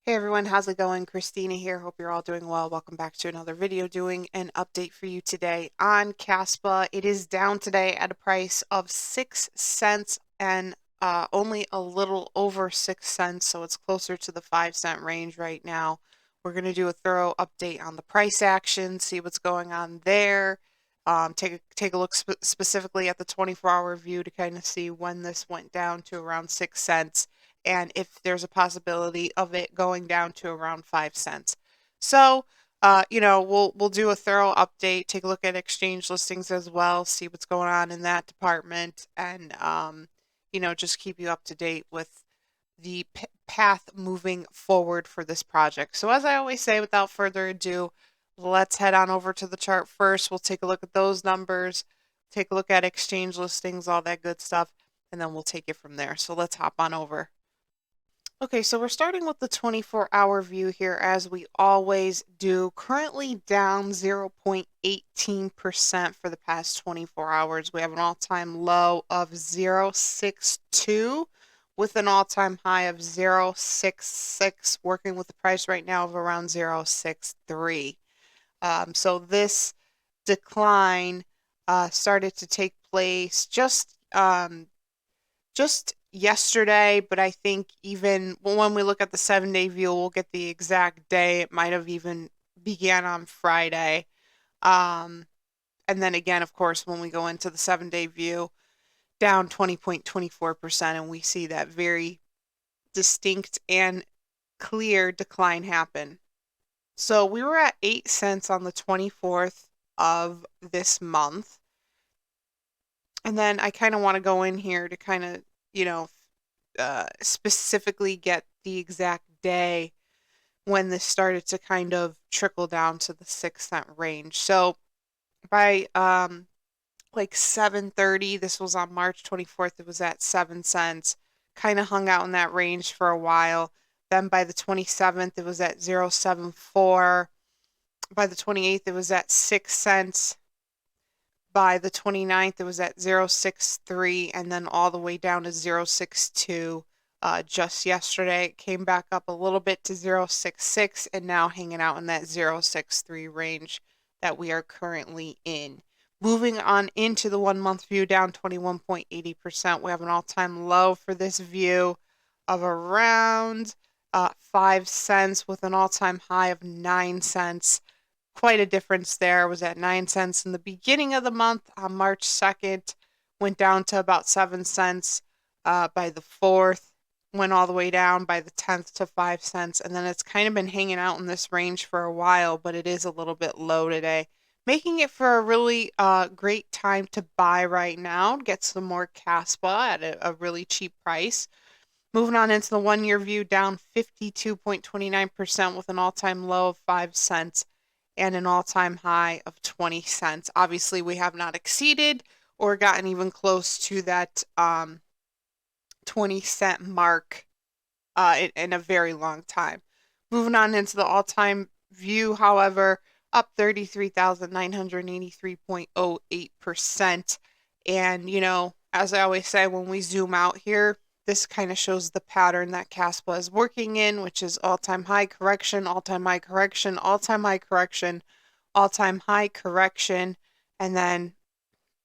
Hey everyone, how's it going? Christina here. Hope you're all doing well. Welcome back to another video doing an update for you today on Kaspa. It is down today at a price of 6 cents and only a little over 6 cents, so it's closer to the 5-cent range right now. We're going to do a thorough update on the price action, see what's going on there. Take a look specifically at the 24-hour view to kind of see when this went down to around 6 cents and if there's a possibility of it going down to around 5 cents. So, we'll do a thorough update, take a look at exchange listings as well, see what's going on in that department, and just keep you up to date with the path moving forward for this project. So as I always say, without further ado, let's head on over to the chart first. We'll take a look at those numbers, take a look at exchange listings, all that good stuff, and then we'll take it from there. So let's hop on over. Okay, so we're starting with the 24-hour view here as we always do. Currently down 0.18% for the past 24 hours. We have an all-time low of 0.62 with an all-time high of 0.66, working with the price right now of around 0.63. So this decline started to take place just yesterday, but I think even when we look at the 7-day view, we'll get the exact day. It might have even began on Friday. And then again, of course, when we go into the 7-day view, down 20.24%, and we see that very distinct and clear decline happen. So we were at 8 cents on the 24th of this month. And then I kind of want to go in here to kind of specifically get the exact day when this started to kind of trickle down to the 6-cent range. So by like 7:30, this was on March 24th, it was at 7 cents, kind of hung out in that range for a while. Then by the 27th, it was at 0.74. By the 28th, it was at 6 cents. By the 29th, it was at 0.63 and then all the way down to 0.62 just yesterday. It came back up a little bit to 0.66 and now hanging out in that 0.63 range that we are currently in. Moving on into the 1-month view, down 21.80%. We have an all-time low for this view of around 5 cents with an all-time high of 9 cents. Quite a difference there. It was at 9 cents in the beginning of the month on March 2nd, went down to about 7 cents by the 4th, went all the way down by the 10th to 5 cents, and then it's kind of been hanging out in this range for a while, but it is a little bit low today, making it for a really great time to buy right now, get some more Kaspa at a really cheap price. Moving on into the 1-year view, down 52.29% with an all-time low of 5 cents and an all-time high of 20 cents. Obviously, we have not exceeded or gotten even close to that 20-cent mark in a very long time. Moving on into the all-time view, however, up 33,983.08%. And, as I always say, when we zoom out here, this kind of shows the pattern that Kaspa is working in, which is all-time high correction, all-time high correction, all-time high correction, all-time high correction, and then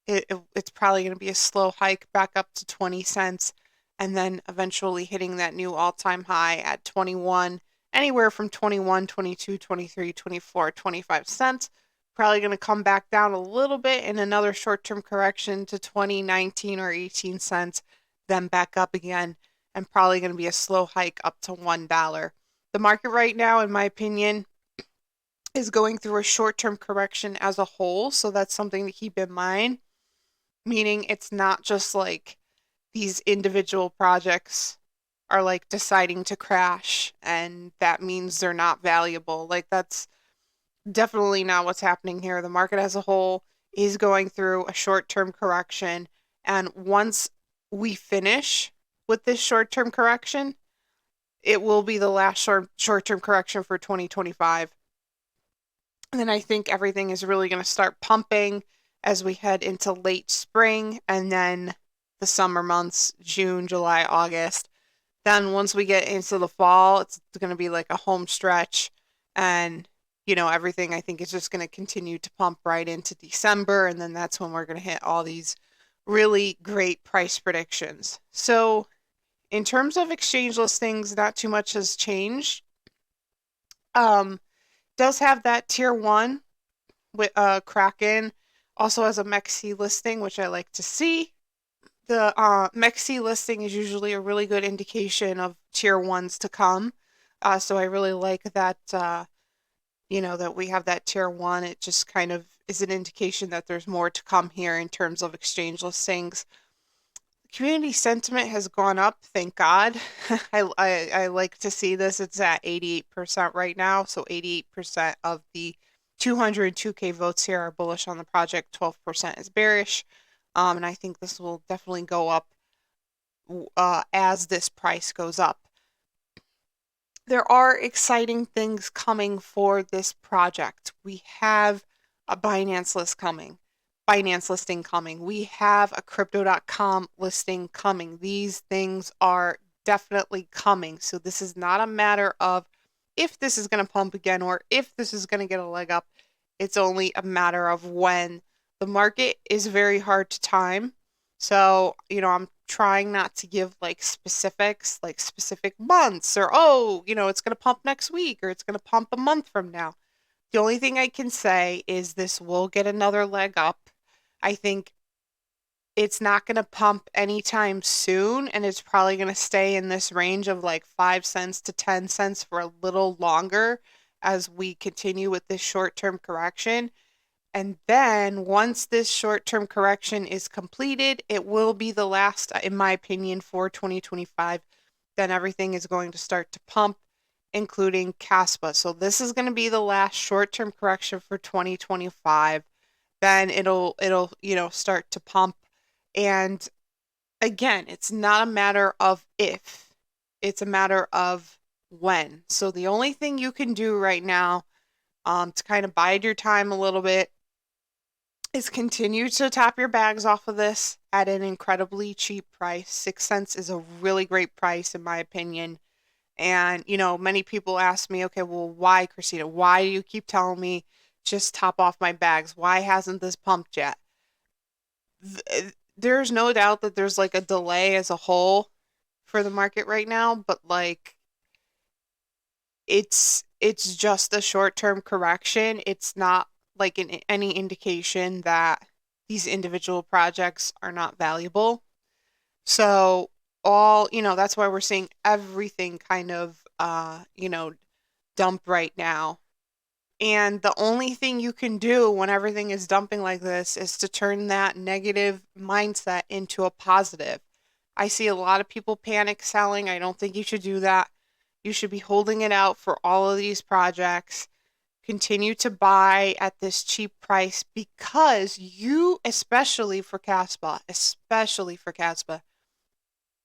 it's probably going to be a slow hike back up to 20 cents, and then eventually hitting that new all-time high at 21, anywhere from 21, 22, 23, 24, 25 cents. Probably going to come back down a little bit in another short-term correction to 20, 19, or 18 cents, then back up again, and probably going to be a slow hike up to $1. The market right now, in my opinion, is going through a short-term correction as a whole, so that's something to keep in mind, meaning it's not just like these individual projects are like deciding to crash and that means they're not valuable. Like, that's definitely not what's happening here. The market as a whole is going through a short-term correction, and once we finish with this short-term correction, it will be the last short-term correction for 2025. And then I think everything is really going to start pumping as we head into late spring and then the summer months, June, July, August. Then once we get into the fall, it's going to be like a home stretch. And, everything I think is just going to continue to pump right into December. And then that's when we're going to hit all these really great price predictions. So, in terms of exchange listings, not too much has changed. Does have that tier one with Kraken, also has a Mexi listing, which I like to see. The Mexi listing is usually a really good indication of tier ones to come. So I really like that, that we have that tier one. It just kind of is an indication that there's more to come here in terms of exchange listings. Community sentiment has gone up, thank God. I like to see this. It's at 88% right now. So 88% of the 202K votes here are bullish on the project, 12% is bearish. And I think this will definitely go up as this price goes up. There are exciting things coming for this project. We have a Binance listing coming. We have a crypto.com listing coming. These things are definitely coming. So this is not a matter of if this is going to pump again or if this is going to get a leg up. It's only a matter of when. The market is very hard to time. So, I'm trying not to give like specifics, like specific months or, oh, it's going to pump next week or it's going to pump a month from now. The only thing I can say is this will get another leg up. I think it's not going to pump anytime soon, and it's probably going to stay in this range of like 5 cents to 10 cents for a little longer as we continue with this short-term correction. And then once this short-term correction is completed, it will be the last, in my opinion, for 2025. Then everything is going to start to pump, including Kaspa. So this is going to be the last short-term correction for 2025. Then it'll start to pump. And again, it's not a matter of if, it's a matter of when. So the only thing you can do right now, to kind of bide your time a little bit, is continue to top your bags off of this at an incredibly cheap price. 6 cents is a really great price, in my opinion. And, many people ask me, okay, well, why, Christina? Why do you keep telling me just top off my bags? Why hasn't this pumped yet? There's no doubt that there's like a delay as a whole for the market right now, but like it's just a short-term correction. It's not like any indication that these individual projects are not valuable. So that's why we're seeing everything kind of dump right now. And the only thing you can do when everything is dumping like this is to turn that negative mindset into a positive. I see a lot of people panic selling. I don't think you should do that. You should be holding it out for all of these projects. Continue to buy at this cheap price because especially for Kaspa,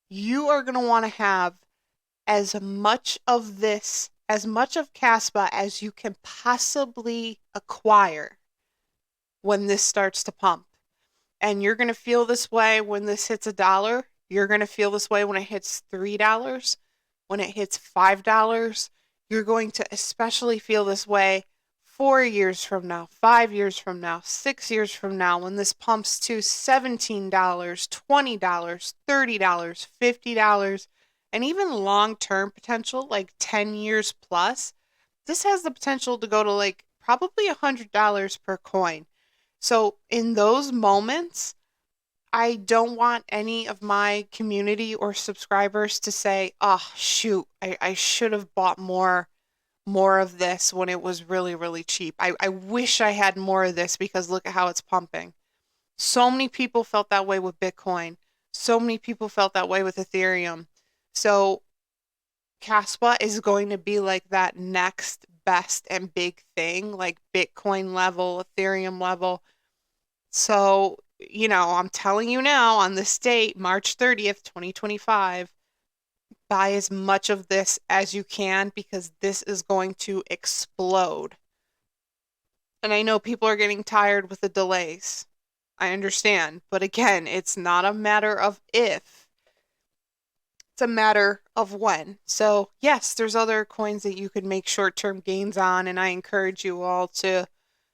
you are going to want to have as much of Kaspa as you can possibly acquire when this starts to pump. And you're going to feel this way when this hits $1. You're going to feel this way when it hits $3, when it hits $5. You're going to especially feel this way 4 years from now, 5 years from now, 6 years from now, when this pumps to $17, $20, $30, $50, and even long-term potential, like 10 years plus. This has the potential to go to like probably $100 per coin. So in those moments, I don't want any of my community or subscribers to say, oh, shoot, I should have bought more of this when it was really, really cheap. I wish I had more of this because look at how it's pumping. So many people felt that way with Bitcoin. So many people felt that way with Ethereum. So Kaspa is going to be like that next best and big thing, like Bitcoin level, Ethereum level. So, I'm telling you now on this date, March 30th, 2025, buy as much of this as you can because this is going to explode. And I know people are getting tired with the delays. I understand. But again, it's not a matter of if, It's a matter of when. So, yes, there's other coins that you could make short-term gains on, and I encourage you all to,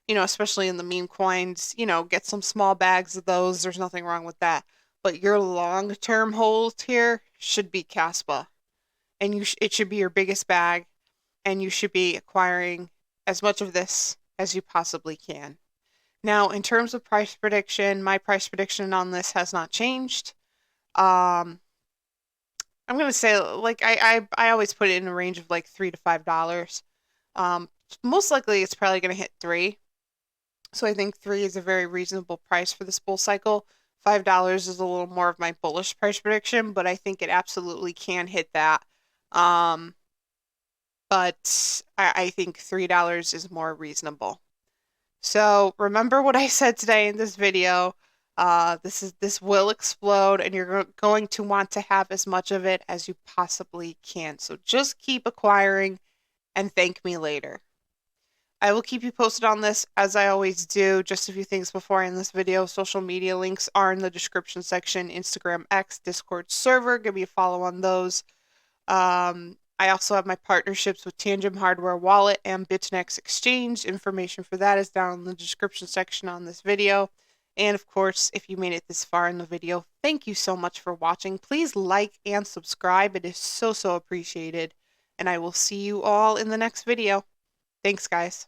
especially in the meme coins, get some small bags of those. There's nothing wrong with that. But your long-term hold here should be Kaspa, and it should be your biggest bag, and you should be acquiring as much of this as you possibly can. Now, in terms of price prediction, my price prediction on this has not changed. Um, I'm gonna say like I always put it in a range of like $3 to $5. Um, Most likely it's probably gonna hit three. So I think three is a very reasonable price for this bull cycle. $5 is a little more of my bullish price prediction, but I think it absolutely can hit that. Um, but I think $3 is more reasonable. So remember what I said today in this video. This will explode, and you're going to want to have as much of it as you possibly can. So just keep acquiring and thank me later. I will keep you posted on this as I always do. Just a few things before I end this video. Social media links are in the description section. Instagram, X, Discord server. Give me a follow on those. I also have my partnerships with Tangent Hardware Wallet and BITUNIX Exchange. Information for that is down in the description section on this video. And of course, if you made it this far in the video, thank you so much for watching. Please like and subscribe. It is so, so appreciated. And I will see you all in the next video. Thanks, guys.